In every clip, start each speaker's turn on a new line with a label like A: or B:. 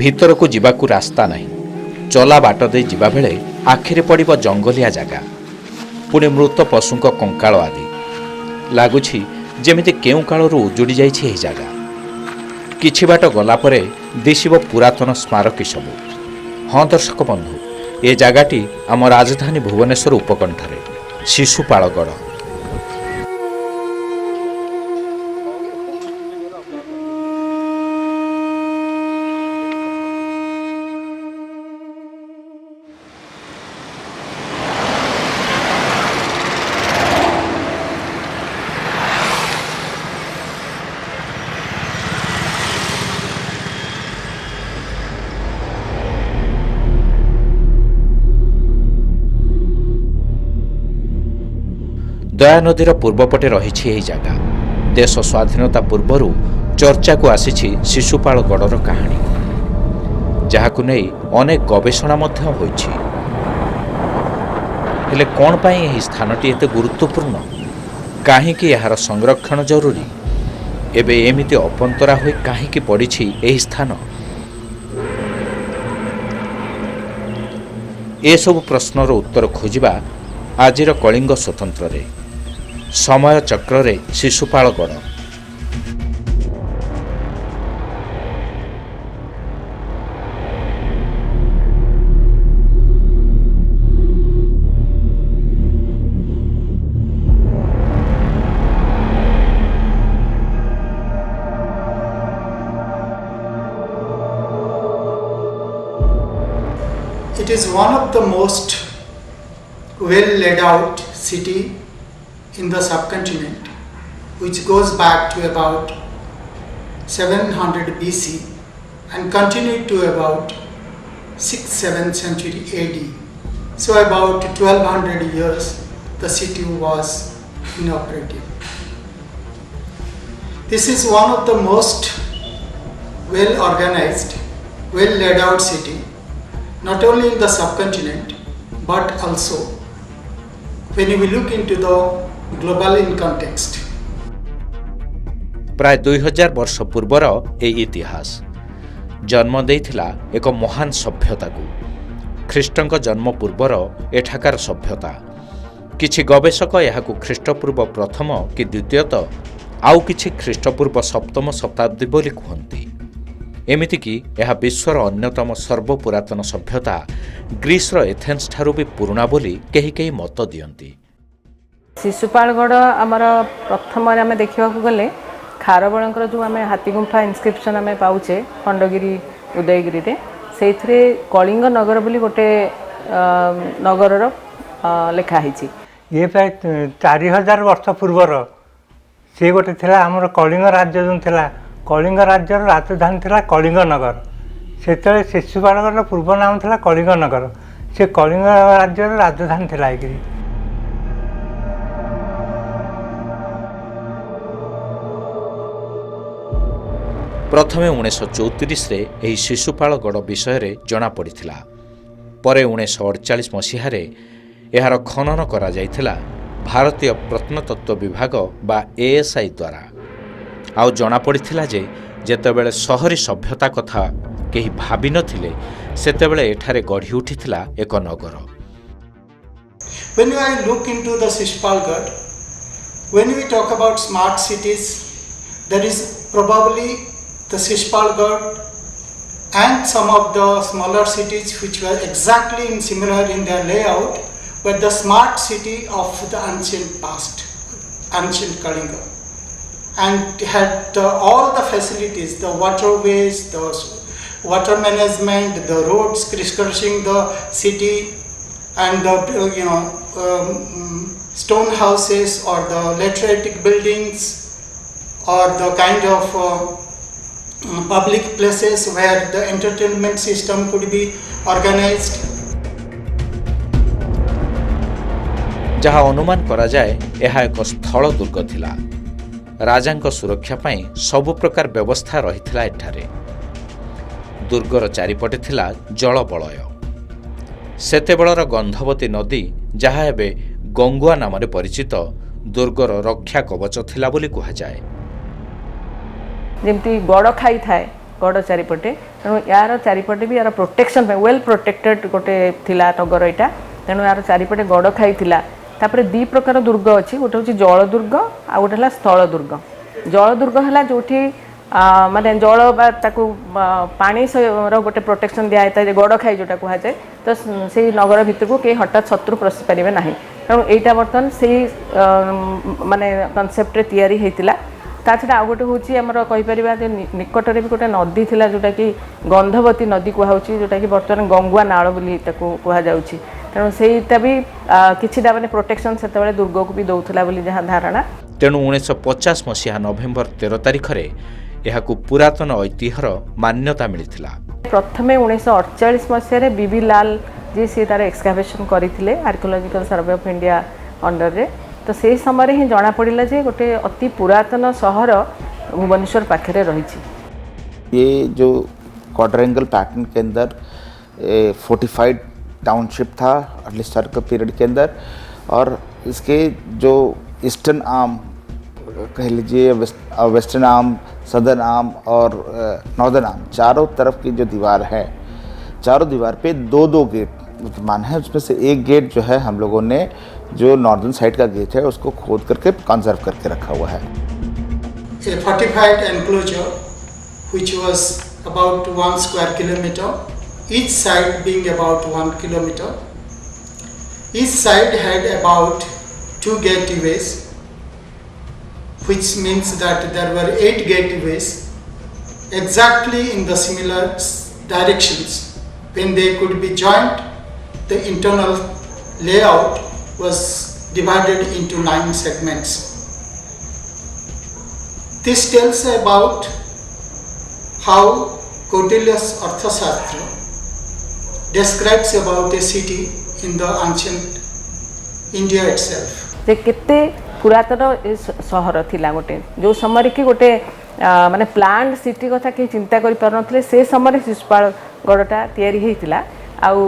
A: ଭିତରକୁ ଯିବାକୁ ରାସ୍ତା ନାହିଁ। ଚଲା ବାଟ ଦେଇ ଯିବା ବେଳେ ଆଖିରେ ପଡ଼ିବ ଜଙ୍ଗଲିଆ ଜାଗା, ପୁଣି ମୃତ ପଶୁଙ୍କ କଙ୍କାଳ ଆଦି। ଲାଗୁଛି ଯେମିତି କେଉଁ କାଳରୁ ଉଜୁଡ଼ି ଯାଇଛି ଏହି ଜାଗା। କିଛି ବାଟ ଗଲା ପରେ ଦିଶିବ ପୁରାତନ ସ୍ମାରକୀ ସବୁ। ହଁ ଦର୍ଶକ ବନ୍ଧୁ, ଏ ଜାଗାଟି ଆମ ରାଜଧାନୀ ଭୁବନେଶ୍ୱର ଉପକଣ୍ଠରେ ଶିଶୁପାଳଗଡ଼। ଦୟାନଦୀର ପୂର୍ବପଟେ ରହିଛି ଏହି ଜାଗା। ଦେଶ ସ୍ୱାଧୀନତା ପୂର୍ବରୁ ଚର୍ଚ୍ଚାକୁ ଆସିଛି ଶିଶୁପାଳଗଡ଼ର କାହାଣୀ, ଯାହାକୁ ନେଇ ଅନେକ ଗବେଷଣା ମଧ୍ୟ ହୋଇଛି। ହେଲେ କ'ଣ ପାଇଁ ଏହି ସ୍ଥାନଟି ଏତେ ଗୁରୁତ୍ୱପୂର୍ଣ୍ଣ? କାହିଁକି ଏହାର ସଂରକ୍ଷଣ ଜରୁରୀ? ଏବେ ଏମିତି ଅପନ୍ତରା ହୋଇ କାହିଁକି ପଡ଼ିଛି ଏହି ସ୍ଥାନ? ଏସବୁ ପ୍ରଶ୍ନର ଉତ୍ତର ଖୋଜିବା ଆଜିର କଳିଙ୍ଗ ସ୍ୱତନ୍ତ୍ରରେ। ସମୟ ଚକ୍ରରେ Sisupalgarh.
B: It is one of the most well laid out city in the subcontinent, which goes back to about 700 BC and continued to about 6th-7th century AD. So about 1200 years the city was inoperative. This is one of the most well organized, well laid out city, not only in the subcontinent but also when we look into the global in context.
A: ପ୍ରାୟ 2000 ବର୍ଷ ପୂର୍ବର ଏହି ଇତିହାସ ଜନ୍ମ ଦେଇଥିଲା ଏକ ମହାନ ସଭ୍ୟତାକୁ। ଖ୍ରୀଷ୍ଟଙ୍କ ଜନ୍ମ ପୂର୍ବର ଏଠାକାର ସଭ୍ୟତା। କିଛି ଗବେଷକ ଏହାକୁ ଖ୍ରୀଷ୍ଟପୂର୍ବ ପ୍ରଥମ କି ଦ୍ୱିତୀୟତଃ, ଆଉ କିଛି ଖ୍ରୀଷ୍ଟପୂର୍ବ ସପ୍ତମ ଶତାବ୍ଦୀ ବୋଲି କୁହନ୍ତି। ଏମିତିକି ଏହା ବିଶ୍ୱର ଅନ୍ୟତମ ସର୍ବପୁରାତନ ସଭ୍ୟତା ଗ୍ରୀସର ଏଥେନ୍ସ ଠାରୁ ବି ପୁରୁଣା ବୋଲି କେହି କେହି ମତ ଦିଅନ୍ତି।
C: ଶିଶୁପାଳଗଡ଼ ଆମର ପ୍ରଥମରେ ଆମେ ଦେଖିବାକୁ ଗଲେ ଖାରବଳଙ୍କର ଯେଉଁ ଆମେ ହାତୀଗୁମ୍ଫା ଇନସ୍କ୍ରିପ୍ସନ୍ ଆମେ ପାଉଛେ ଖଣ୍ଡଗିରି ଉଦୟଗିରିରେ, ସେଇଥିରେ କଳିଙ୍ଗ ନଗର ବୋଲି ଗୋଟେ ନଗରର ଲେଖା ହେଇଛି।
D: ଇଏ ପ୍ରାୟ 4000 ବର୍ଷ ପୂର୍ବର ସେ ଗୋଟେ ଥିଲା ଆମର କଳିଙ୍ଗ ରାଜ୍ୟ ଯେଉଁ ଥିଲା, କଳିଙ୍ଗ ରାଜ୍ୟର ରାଜଧାନୀ ଥିଲା କଳିଙ୍ଗ ନଗର। ସେତେବେଳେ ଶିଶୁପାଳଗଡ଼ର ପୂର୍ବ ନାମ ଥିଲା କଳିଙ୍ଗ ନଗର। ସେ କଳିଙ୍ଗ ରାଜ୍ୟର ରାଜଧାନୀ ଥିଲା ଏଇକିରି।
A: ପ୍ରଥମେ 1934ରେ ଏହି ଶିଶୁପାଳଗଡ଼ ବିଷୟରେ ଜଣାପଡ଼ିଥିଲା। ପରେ 1948 ମସିହାରେ ଏହାର ଖନନ କରାଯାଇଥିଲା ଭାରତୀୟ ପ୍ରତ୍ନତତ୍ତ୍ୱ ବିଭାଗ ବା ASI ଦ୍ୱାରା। ଆଉ ଜଣାପଡ଼ିଥିଲା ଯେ ଯେତେବେଳେ ସହରୀ ସଭ୍ୟତା କଥା କେହି ଭାବିନଥିଲେ, ସେତେବେଳେ ଏଠାରେ ଗଢ଼ି ଉଠିଥିଲା ଏକ ନଗର।
B: When I look into the Shishupalgarh, when we talk about smart cities, there is probably the Shishupalgarh and some of the smaller cities which were exactly similar in their layout were the smart city of the ancient past, ancient Kalinga, and had all the facilities, the waterways, the water management, the roads crisscrossing the city, and the stone houses or the lateritic buildings or the kind of public places where the entertainment system could be organized.
A: ଯାହା ଅନୁମାନ କରାଯାଏ ଏହା ଏକ ସ୍ଥଳ ଦୁର୍ଗ ଥିଲା। ରାଜାଙ୍କ ସୁରକ୍ଷା ପାଇଁ ସବୁ ପ୍ରକାର ବ୍ୟବସ୍ଥା ରହିଥିଲା ଏଠାରେ। ଦୁର୍ଗର ଚାରିପଟେ ଥିଲା ଜଳବଳୟ। ସେତେବେଳର ଗନ୍ଧବତୀ ନଦୀ, ଯାହା ଏବେ ଗଙ୍ଗୁଆ ନାମରେ ପରିଚିତ, ଦୁର୍ଗର ରକ୍ଷା କବଚ ଥିଲା ବୋଲି କୁହାଯାଏ।
C: ଯେମିତି ଗଡ଼ ଖାଇ ଥାଏ गड़ चारिपटे तेणु यार चारिपटे भी यार प्रोटेक्शन वेल प्रोटेक्टेड गोटे थिला नगर यहाँ तेणु यार चारिपटे गड़ खाई तापर दी प्रकार दुर्ग अच्छी गोटे हूँ जल दुर्ग आ गोटे है स्थल दुर्ग जल दुर्ग है जो माने जल पानी गोटे प्रोटेक्शन दिखाई था गड़ खाई जोटा कहुए तो से नगर भितर को कहीं हठात शत्रु पशि पारे ना तेणु यहाँ बर्तमान से माने कनसेप्ट तैयारी होता ता छड़ा आ गोटे हूँ आमर कहीपर निकटरे भी गोटे नदी थिला जोटा कि गंधवती नदी कहुच्छी जोटा कि बर्तमान गंगुआ नाल बोली कहुँ तेणु सेटा भी किछिटा माने प्रोटेक्शन से दुर्ग को भी दौला बोली जहाँ धारणा
A: तेणु 1950 मसीहा नवेम्बर 13 तारिख में पुरातन ऐतिह्यर मान्यता मिलता
C: प्रथमे 1948 मसीह बीबी लाल जी सी तार एक्सकाभेशन करते archaeological survey of India under रे तो से समय ही जना पड़ा जे गोटे अति पुरातन सहर भुवनेश्वर पाखे रही।
E: ये जो क्वाड्रेंगल पैटर्न के अंदर फोर्टिफाइड टाउनशिप था हिस्टोरिकल पीरियड के अंदर और इसके जो ईस्टर्न आर्म कह लीजिए वेस्टर्न आर्म सदर्न आर्म और नॉर्दर्न आर्म चारों तरफ की जो दीवार है चारों दीवार पे दो दो गेट विद्यमान है उसमें से एक गेट जो है हम लोगों ने जो नॉर्दर्न साइड का गेट है उसको खोद करके कंजर्व करके रखा हुआ है।
B: A fortified enclosure which was about 1 square kilometer, each side being about 1 kilometer. Each side had about 2 gateways, which means that there were 8 gateways exactly in the similar directions. When they could be joined, the internal layout was divided into 9 segments. This tells about how Kautilya's Arthashastra describes about a city in the ancient India itself.
C: जे केते पुरातन सहर थिला गोटे जो समय कि गोटे माने प्लांट सिटी कथा कि चिंता करि पार नथले से समय शिशुपाल गड़टा तैयारी हेतिला आउ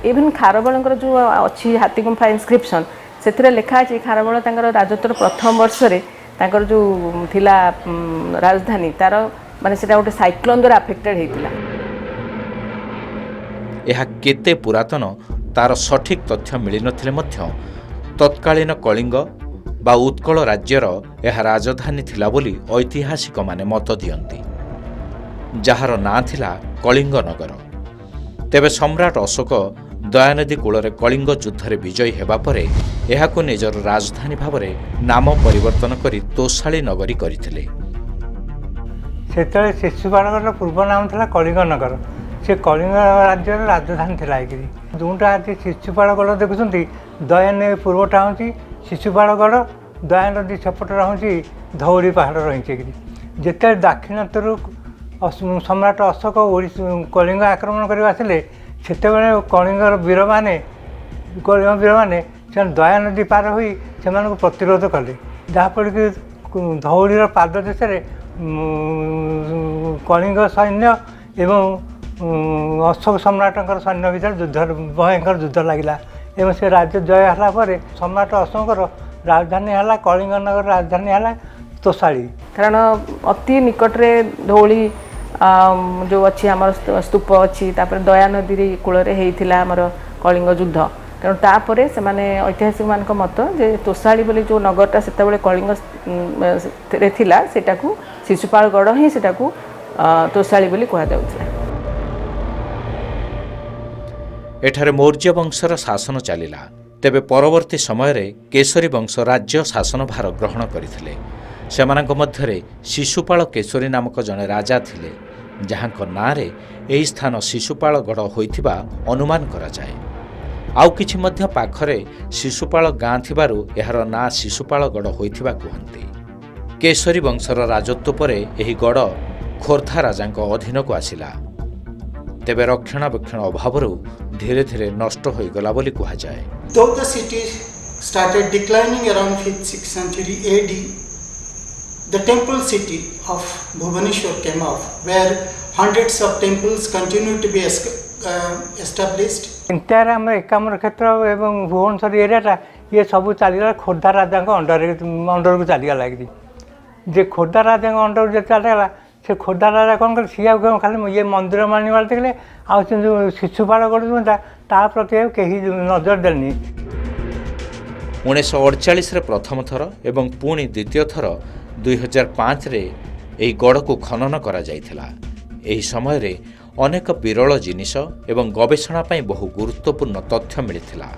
C: इवन खारबळंकर जो अच्छी हाथीगुंफा इनस्क्रिप्शन से लिखा है खारबळ तांकर राजत्वर प्रथम वर्ष रे तांकर जो थिला राजधानी तार माने सेटा गोटे साइक्लोन द्वारा अफेक्टेड हेतिला।
A: यह केते पुरातन तार सठिक तथ्य मिल नथिले मध्य तत्कालीन कलिंग बा उत्कल राज्यर यह राजधानी थिला बोली ऐतिहासिक माने मत दियंती जार ना थिला कलिंग नगर। तेबे सम्राट अशोक दयानदी कूलरे कलिंग युद्धरे विजयी हेबा परे एहाकु निजर राजधानी भावरे नाम परिवर्तन करी तोषाली नगरी करथिले।
D: सेतले शिशुपालकर पूर्व नाम था कलिंग नगर से कलिंग राज्यर राजधानी थिला जोटा आज शिशुपालगढ़ देखुं दयानदी पूर्वटा हूँ शिशुपालगढ़ दयानदी सेपटा हूँ धौली पहाड़ रही जिते दाक्षिणात्यरू सम्राट अशोक कलिंग आक्रमण करने आसिले सेतेबेले कलिंगर वीर मैंने से दयानदी पार हो प्रतिरोध कले जहाँफल कि धौलीर पाद देश कलिंग सैन्य एवं अशोक सम्राटर सैन्य भर युद्ध भयंकर युद्ध लगिला एवं से राज्य जय है सम्राट अशोकर राजधानी है कलिंग नगर राजधानी है तोषाली
C: कारण अति निकटरे धौली जो अच्छी आम स्तूप अच्छी दयानदी कूल आमर कलिंग युद्ध तेणु तापर से ऐतिहासिक मान मत जे तोषाली बोली जो नगरटा से कलिंग थिला सेटाकू शिशुपालगढ़ ही सेटाकू तोषाली बोली कहुला।
A: एठारे मौर्य वंशर शासन चलिला तेबे परवर्ती समय रे केशरी वंश राज्य शासन भार ग्रहण करथिले। सेमानक मध्यरे शिशुपाल केशरी नामक जने राजा थिले जहाँक नारे एही स्थान शिशुपालगढ़ होइथिबा अनुमान करा जाए। आउ किछि मध्य पाखरे शिशुपाल गाँ थिबारु एहार ना शिशुपालगढ़ होइथिबा कहन्ति। केशरी वंशर राजत्व परे एही गढ़ खोर्धा राजांक अधीन को आसिला तेबे रक्षणाबेक्षण अभावरु धीरे धीरे नष्ट हो गला बोली कहा जाए।
B: Though the city started declining around 5th-6th century AD, the temple city of Bhubaneswar came up, where hundreds of temples continue to be established.
D: Entire आम एकाम्र क्षेत्र एवं भुवनेश्वर एरियाटा ये सब चलीगला खोर्धा राजा अंडर को चलीगला जे खोर्धा राजा अंडर जो चलीगला से खोर्धा राजा कौन कर सी खाली ये मंदिर मानी वाले देखले आ शिशुपाल गढ़ जो ता प्रति कहीं नजर देनी।
A: 1948 प्रथम थर एवं पुणी द्वितीय थर 2005 रे ଏହି ଗଡ଼କୁ ଖନନ କରାଯାଇଥିଲା। ଏହି ସମୟରେ ଅନେକ ବିରଳ ଜିନିଷ ଏବଂ ଗବେଷଣା ପାଇଁ ବହୁ ଗୁରୁତ୍ୱପୂର୍ଣ୍ଣ ତଥ୍ୟ ମିଳିଥିଲା।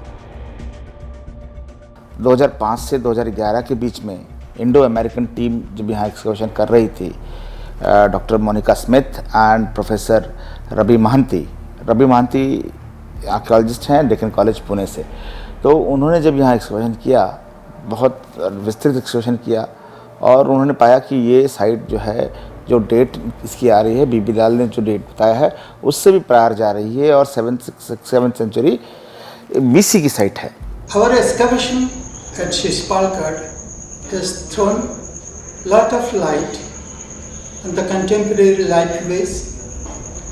E: 2005 से 2011 के बीच में इंडो अमेरिकन टीम जब यहाँ एक्सकर्शन कर रही थी, doctor Monica Smith and professor Ravi Mahanty archaeologist हैं डेक्कन कॉलेज पुणे से, तो उन्होंने जब यहाँ एक्सकर्शन किया, बहुत विस्तृत एक्सकर्शन किया और उन्होंने पाया कि ये साइट जो है, जो डेट इसकी आ रही है, बीबी लाल ने जो डेट बताया है उससे भी प्रायर जा रही है और 7th सेंचुरी BC की साइट है।
B: Our excavation at Shishpalgarh has thrown lot of light on the contemporary lifeways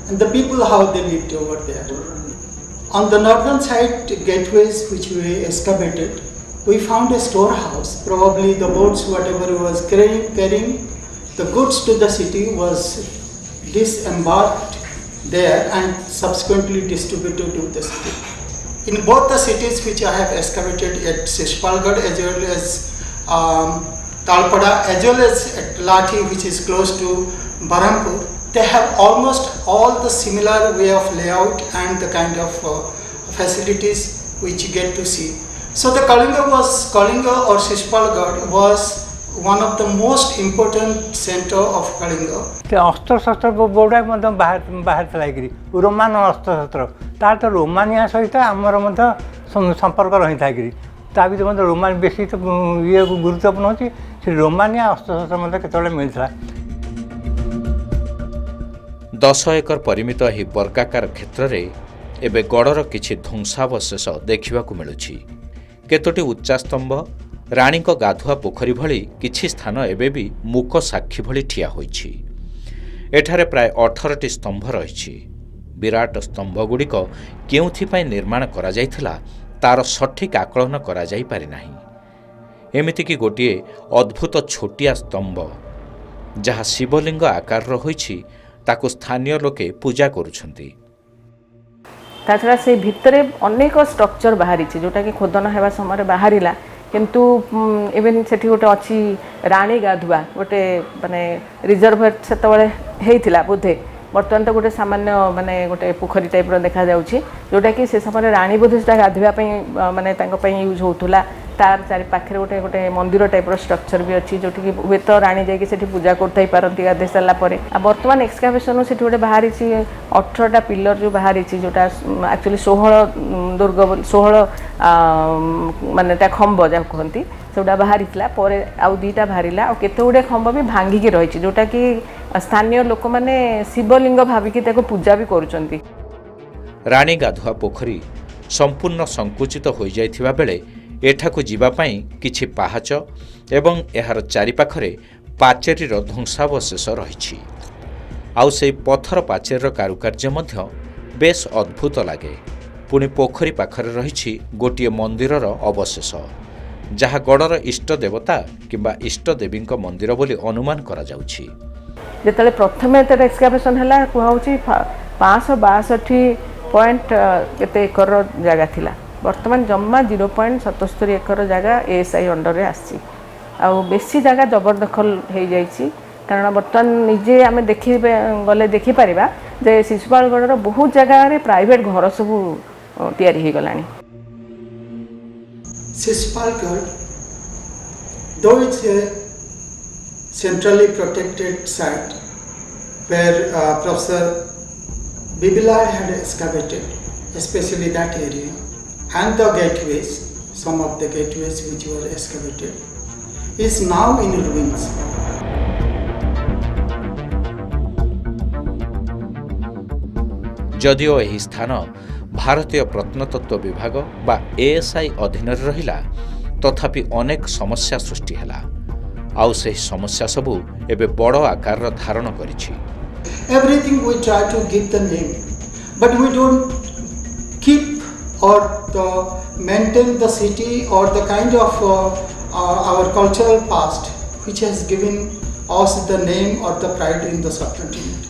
B: and the people how they lived over there. On the northern side gateways which we excavated, we found a storehouse. Probably the boats, whatever was carrying the goods to the city, was disembarked there and subsequently distributed to the city. In both the cities which I have excavated at Shishpalgarh as well as Talpada as well as at Lathi, which is close to Barampur, they have almost all the similar way of layout and the kind of facilities which you get to see. So the Kalinga or Shishpalgarh was one of the most important center of Kalinga.
D: अस्त्र शस्त्र बोर्डा बाहर लगी Roman अस्त्र शस्त्र तार तो Romania सहित आमर संपर्क रही था ता भी रोमान बेसी तो ये गुरुत्वपूर्ण होती से रोमानिया अस्त्र शस्त्र केतले मिलता।
A: 10 एकर परिमित ଏହି ବର୍ଗାକାର କ୍ଷେତ୍ରରେ ଏବେ ଗଡ଼ର କିଛି ଧ୍ୱଂସାବଶେଷ ଦେଖିବାକୁ ମିଳୁଛି। କେତୋଟି ଉଚ୍ଚା ସ୍ତମ୍ଭ, ରାଣୀଙ୍କ ଗାଧୁଆ ପୋଖରୀ ଭଳି କିଛି ସ୍ଥାନ ଏବେ ବି ମୂକ ସାକ୍ଷୀ ଭଳି ଠିଆ ହୋଇଛି। ଏଠାରେ ପ୍ରାୟ 18ଟି ସ୍ତମ୍ଭ ରହିଛି। ବିରାଟ ସ୍ତମ୍ଭଗୁଡ଼ିକ କେଉଁଥିପାଇଁ ନିର୍ମାଣ କରାଯାଇଥିଲା ତାର ସଠିକ୍ ଆକଳନ କରାଯାଇପାରି ନାହିଁ। ଏମିତିକି ଗୋଟିଏ ଅଦ୍ଭୁତ ଛୋଟିଆ ସ୍ତମ୍ଭ ଯାହା ଶିବଲିଙ୍ଗ ଆକାରର ହୋଇଛି, ତାକୁ ସ୍ଥାନୀୟ ଲୋକେ ପୂଜା କରୁଛନ୍ତି।
C: ତାଛଡ଼ା ସେ ଭିତରେ ଅନେକ ଷ୍ଟ୍ରକ୍ଚର ବାହାରିଛି ଯେଉଁଟାକି ଖୋଦନ ହେବା ସମୟରେ ବାହାରିଲା, କିନ୍ତୁ ଇଭେନ୍ ସେଠି ଗୋଟେ ଅଛି ରାଣୀ ଗାଧୁଆ, ଗୋଟେ ମାନେ ରିଜର୍ଭର ସେତେବେଳେ ହେଇଥିଲା ବୋଧେ, ବର୍ତ୍ତମାନ ତ ଗୋଟେ ସାମାନ୍ୟ ମାନେ ଗୋଟେ ପୋଖରୀ ଟାଇପ୍ର ଦେଖାଯାଉଛି, ଯେଉଁଟାକି ସେ ସମୟରେ ରାଣୀ ବୋଧେ ସେଟା ଗାଧୋଇବା ପାଇଁ ମାନେ ତାଙ୍କ ପାଇଁ ୟୁଜ୍ ହେଉଥିଲା। ତାର ଚାରି ପାଖରେ ଗୋଟେ ମନ୍ଦିର ଟାଇପ୍ର ଷ୍ଟ୍ରକ୍ଚର ବି ଅଛି, ଯେଉଁଠିକି ହୁଏତ ରାଣୀ ଯାଇକି ସେଠି ପୂଜା କରୁଥାଇ ପାରନ୍ତି ଗାଧୋଇ ସାରିଲା ପରେ। ଆଉ ବର୍ତ୍ତମାନ ଏକ୍ସକାଭେସନରୁ ସେଠି ଗୋଟେ ବାହାରିଛି 18ଟା ପିଲର ଯେଉଁ ବାହାରିଛି, ଯେଉଁଟା ଆକ୍ଚୁଆଲି 16 ମାନେ ତା ଖମ୍ବ ଯାହା କୁହନ୍ତି ସେଗୁଡ଼ା ବାହାରିଥିଲା, ପରେ ଆଉ 2ଟା ବାହାରିଲା, ଆଉ କେତେ ଗୁଡ଼ିଏ ଖମ୍ବ ବି ଭାଙ୍ଗିକି ରହିଛି, ଯେଉଁଟାକି ସ୍ଥାନୀୟ ଲୋକମାନେ ଶିବଲିଙ୍ଗ ଭାବିକି ତାକୁ ପୂଜା ବି କରୁଛନ୍ତି।
A: ରାଣୀ ଗାଧୁଆ ପୋଖରୀ ସମ୍ପୂର୍ଣ୍ଣ ସଂକୁଚିତ ହୋଇଯାଇଥିବା ବେଳେ ଏଠାକୁ ଯିବା ପାଇଁ କିଛି ପାହାଚ ଏବଂ ଏହାର ଚାରିପାଖରେ ପାଚେରୀର ଧ୍ୱଂସାବଶେଷ ରହିଛି। ଆଉ ସେହି ପଥର ପାଚେରୀର କାରୁକାର୍ଯ୍ୟ ମଧ୍ୟ ବେଶ୍ ଅଦ୍ଭୁତ ଲାଗେ। ପୁଣି ପୋଖରୀ ପାଖରେ ରହିଛି ଗୋଟିଏ ମନ୍ଦିରର ଅବଶେଷ, ଯାହା ଗଡ଼ର ଇଷ୍ଟ ଦେବତା କିମ୍ବା ଇଷ୍ଟଦେବୀଙ୍କ ମନ୍ଦିର ବୋଲି ଅନୁମାନ କରାଯାଉଛି।
C: ଯେତେବେଳେ ପ୍ରଥମେ ଏତେ ଏକ୍ସକାଭେସନ୍ ହେଲା, କୁହାହେଉଛି 562 ପଏଣ୍ଟ କେତେ ଏକରର ଜାଗା ଥିଲା, ବର୍ତ୍ତମାନ ଜମା 0.77 ଏକର ଜାଗା ASI ଅଣ୍ଡରରେ ଆସିଛି। ଆଉ ବେଶୀ ଜାଗା ଜବରଦଖଲ ହେଇଯାଇଛି, କାରଣ ବର୍ତ୍ତମାନ ନିଜେ ଆମେ ଗଲେ ଦେଖିପାରିବା ଯେ ଶିଶୁପାଳଗଡ଼ର ବହୁତ ଜାଗାରେ ପ୍ରାଇଭେଟ୍ ଘର ସବୁ ତିଆରି ହେଇଗଲାଣି।
B: Shishpalgarh, though it's a centrally protected site where Professor Bibilal had excavated, especially that area, and the gateways, some of the gateways which were excavated, is now in ruins.
A: ଯଦିଓ ଏହି ସ୍ଥାନ ଭାରତୀୟ ପ୍ରତ୍ନତତ୍ତ୍ୱ ବିଭାଗ ବା ASI ଅଧୀନରେ ରହିଲା, ତଥାପି ଅନେକ ସମସ୍ୟା ସୃଷ୍ଟି ହେଲା। ଆଉ ସେହି ସମସ୍ୟା ସବୁ ଏବେ ବଡ଼ ଆକାରର ଧାରଣ କରିଛି।
B: Everything we try to give the name, but we don't keep or maintain the city or the kind of our cultural past which has given as the name or the pride in the subcontinent.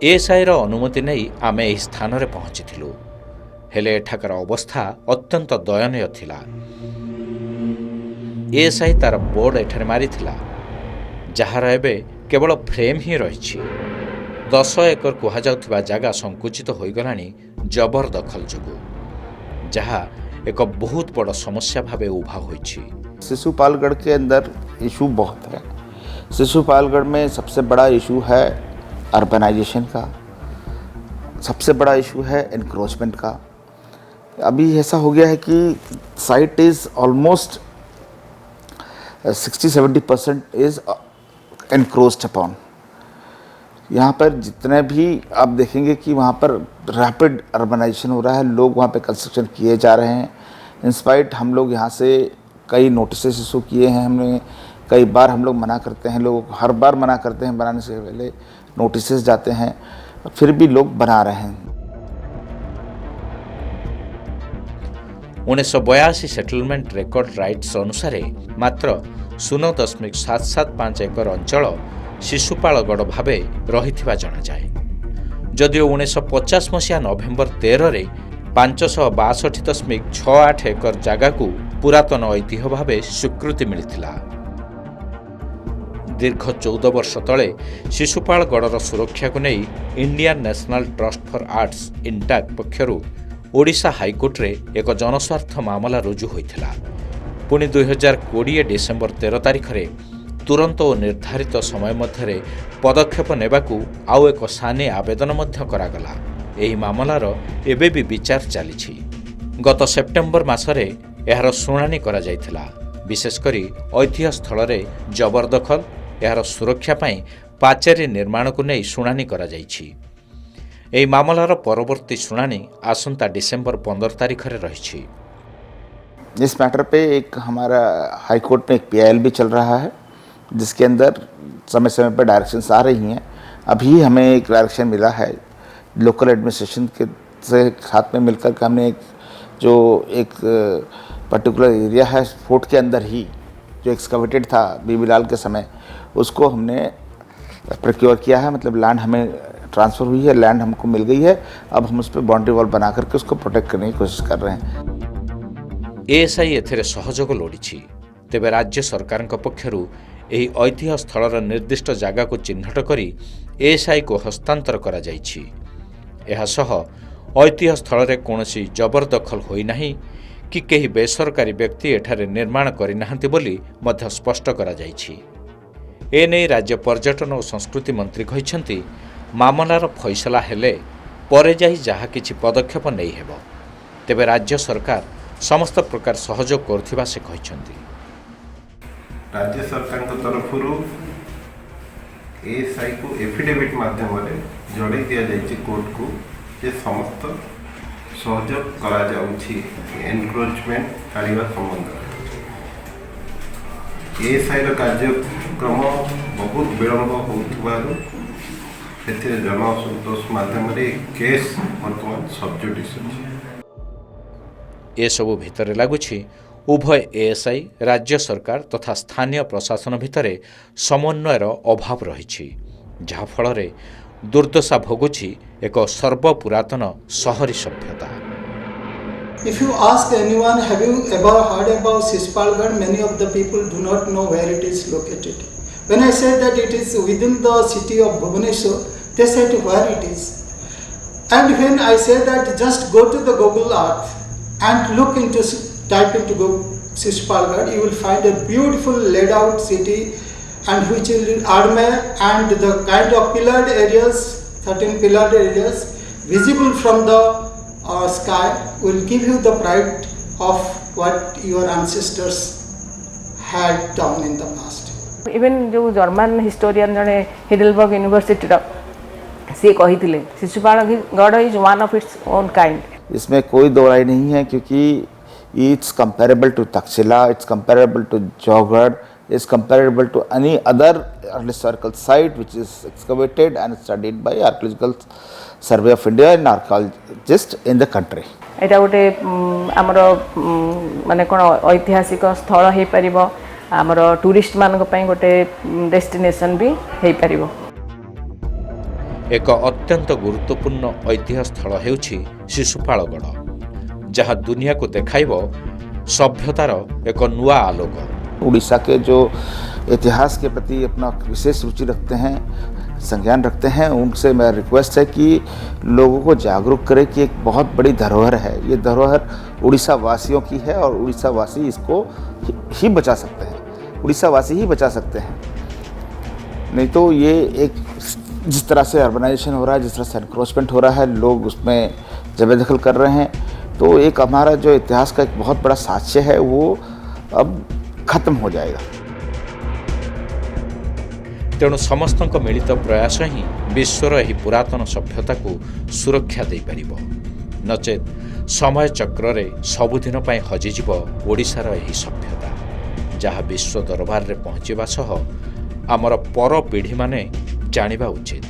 A: एएसआईर अनुमति नहीं आमे एही स्थान पहुंचीलु हेले एठाकार अवस्था अत्यंत दयनीय थिला। एएसआई तार बोर्ड एठारे मारिथिला जार एबे केवल फ्रेम ही रही। 10 एकर कुहाजाउथिबा जागा संकुचित होइगलानी जबरदखल जोगु, जहा एक बहुत बड़ समस्या भावे उभा होइछि।
E: शिशुपालगढ़ के अंदर इशू बहुत है। शिशुपालगढ़ में सबसे बड़ा इशू है अर्बनाइजेशन का, सबसे बड़ा इशू है एनक्रोचमेंट का। अभी ऐसा हो गया है कि site is almost 60-70% is encroached upon. यहाँ पर जितने भी आप देखेंगे कि वहाँ पर रैपिड अर्बनाइजेशन हो रहा है, लोग वहाँ पे कंस्ट्रक्शन किए जा रहे हैं। इंस्पाइट हम लोग यहाँ से कई नोटिस इशू किए हैं हमने, कई बार हम लोग मना करते हैं, लोग हर बार मना करते हैं, बनाने से पहले नोटिस जाते हैं, फिर भी लोग बना रहे हैं।
A: 1982 सेटलमेंट रेकर्ड राइट्स अनुसार मात्र 0.775 एकर अंचल शिशुपालगढ़ भावे रही जनाए। जदिओ 1950 मसीहा नवेम्बर 13 रे 562.68 एकर जगह को पुरातन ऐतिह्य भावे स्वीकृति मिलिथिला। दीर्घ 14 वर्ष तले शिशुपालगढ़र सुरक्षा को नहीं Indian National Trust for Arts INTACH पक्षरु ओडिशा हाईकोर्ट रे एक जनस्वार्थ मामला रुजु होइथिला। पुणी 2020 डिसेम्बर 13 तारिख रे तुरंत और निर्धारित समय मध्य पदक्षेप नेबाकू आउ एक सानी आवेदन मध्य करागला। एही मामलार एबे भी विचार चली। गत सेप्टेम्बर मासरे एहार शुणानी करा जायथिला। विशेषकरी ऐतिह्य स्थल रे जबरदखल एहार सुरक्षा पाई पाचेरी निर्माण को नहीं शुणानी करा जायछि। एही मामलार परवर्ती शुणानी आसंता डिसेम्बर 15 तारिख रे रही।
E: इस मैटर पे एक हमारा हाई कोर्ट में एक पीआईएल भी चल रहा है, जिसके अंदर समय समय पर डायरेक्शंस आ रही हैं। अभी हमें एक डायरेक्शन मिला है लोकल एडमिनिस्ट्रेशन के से साथ में मिलकर के हमने एक पर्टिकुलर एरिया है फोर्ट के अंदर ही जो एक्सकवेटेड था बीबीलाल के समय, उसको हमने प्रोक्योर किया है। मतलब लैंड हमें ट्रांसफ़र हुई है, लैंड हमको मिल गई है। अब हम उस पर बाउंड्री वॉल बना करके उसको प्रोटेक्ट करने की कोशिश कर रहे हैं।
A: एएसआई एथिरे सहयोग लोड़ी। तेबे राज्य सरकार पक्षरु एही ऐतिह्य स्थलर निर्दिष्ट जगह को चिन्हट करी एएसआई को हस्तांतर करा जायछि। एहा सह ऐतिह्य स्थल रे कोनोसी जबरदखल होई नाही कि केही बेसरकारी व्यक्ति एठारे निर्माण करि नाहंती बोली मध्य स्पष्ट करा जायछि। एने राज्य पर्यटन और संस्कृति मंत्री कहिसंती मामलार फैसला हेले परे जाई जहा किछि पदक्षेप नहीं हेबो। तेबे राज्य सरकार समस्त प्रकार सहयोग करथिबा से कहिसंती।
F: राज्य सरकार तरफ एएसआई को एफिडेविट माध्यम जड़े दि जाइए कोर्ट को जे समस्त सहयोग करा जाउछि एनक्रोचमेंट काढ़ा संबंध। एएसआई कार्यक्रम बहुत विलंब होउथिबारु जन असंतोष माध्यम केस बर्तमान सबजुडिस।
A: ए सबु भितरे लागुछि उभय एएसआई राज्य सरकार तथा स्थानीय प्रशासन भितरे समन्वयर अभाव रही, जहा फल दुर्दशा भोगुछि एक सर्वपुरातन शहरी सभ्यता।
B: If you ask anyone, have you ever heard about Shishpalgarh? Many of the people do not know where it is located. When I said that it is within the city of Bhubaneswar, they said where it is. And when I said that just go to the Google Earth and look into, type into Shishpalgarh, you will find a beautiful laid out city and which will admire, and the kind of pillared areas, 13 pillared areas visible from the sky will give you the pride of what your ancestors had done in the past.
C: Even जो German historian जने Heidelberg university से कही Sisupalgarh is one of its own kind.
E: इसमें कोई दो राय नहीं है, क्योंकि it's comparable to Takshashila, it's comparable to Jaugada, is comparable to any other historical site which is excavated and studied by Archaeological Survey of India and archaeologists in the country.
C: एटा गोटे आमर माने कोन ऐतिहासिक स्थल हे परिबो आमर टूरिस्ट मानक पई गोटे डेस्टिनेशन भी हे परिबो।
A: एक अत्यंत गुरुत्वपूर्ण ऐतिह्य स्थल हेउछि शिशुपालगढ़, जहाँ दुनिया को देखाइबो सभ्यतार एक नुआ आलोक।
E: उड़ीसा के जो इतिहास के प्रति अपना विशेष रुचि रखते हैं, संज्ञान रखते हैं, उनसे मेरा रिक्वेस्ट है कि लोगों को जागरूक करें कि एक बहुत बड़ी धरोहर है। ये धरोहर उड़ीसा वासियों की है और उड़ीसा वासी इसको ही बचा सकते हैं, उड़ीसा वासी ही बचा सकते हैं। नहीं तो ये एक जिस तरह से अर्बनाइजेशन हो रहा है, जिस तरह से एनक्रोचमेंट हो रहा है, लोग उसमें जबरदखल दखल कर रहे हैं, तो एक हमारा जो इतिहास का एक बहुत बड़ा साक्ष्य है वो अब खत्म हो जाएगा।
A: तेणु समस्त मिलित प्रयास ही विश्वर यही पुरातन सभ्यता को सुरक्षा दे पारिबो, नचेत समय चक्र रे सबुदिन पई हजिजिब ओडिशार यही सभ्यता, जहाँ विश्व दरबार रे पहुँचवा सह आमर पर पीढ़ी माने जानिबा उचित।